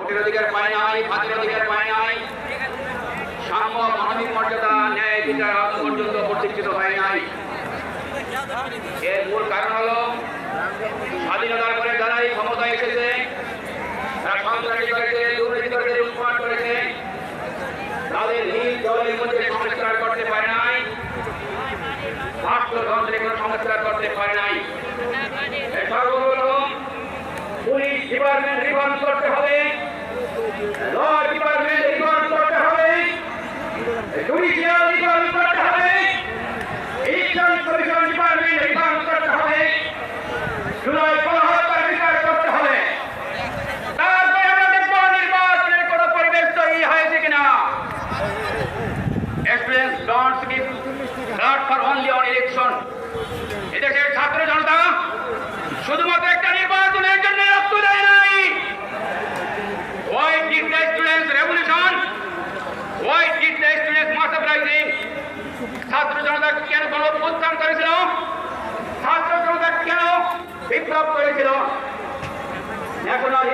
ভোটের অধিকার পায় নাই, ভাতের অধিকার পায় নাই, সাম্য মানবিক মর্যাদা ন্যায় বিচার আজ পর্যন্ত প্রতিষ্ঠিত হয় নাই। এর মূল কারণ হলো স্বাধীনতার পরে যারাই ক্ষমতায় এসেছে তারা সন্ত্রাসী করেছে, দুর্নীতি করেছে, লুটপাট করেছে, তাদের নিজ দলের মধ্যে সংস্কার করতে পারে নাই, রাষ্ট্রযন্ত্রে কোনো সংস্কার করতে পারে নাই। সর্বপ্রথম পুলিশ ডিপার্টমেন্ট রিফর্ম করতে হবে, ল ডিপার্টমেন্ট রিফর্ম করতে হবে, জুডিশিয়াল রিফর্ম করতে হবে, ইলেকশন কমিশন ডিপার্টমেন্ট রিফর্ম করতে হবে, জুলাই গণহত্যার বিচার করতে হবে। তারপরে আমরা দেখব নির্বাচনের কোনো পরিবেশ তৈরি হয়েছে কিনা। Students don't give blood for only on election. এদেশের ছাত্র জনতা শুধুমাত্র একটা নির্বাচনের জন্য রক্ত দেয় নাই। Why did the students revolution? Why did the students mass uprising? ছাত্র জনতা কেন গণঅভ্যুত্থান করেছিল? ছাত্র জনতা কেন বিপ্লব করেছিল? ন্যাশনাল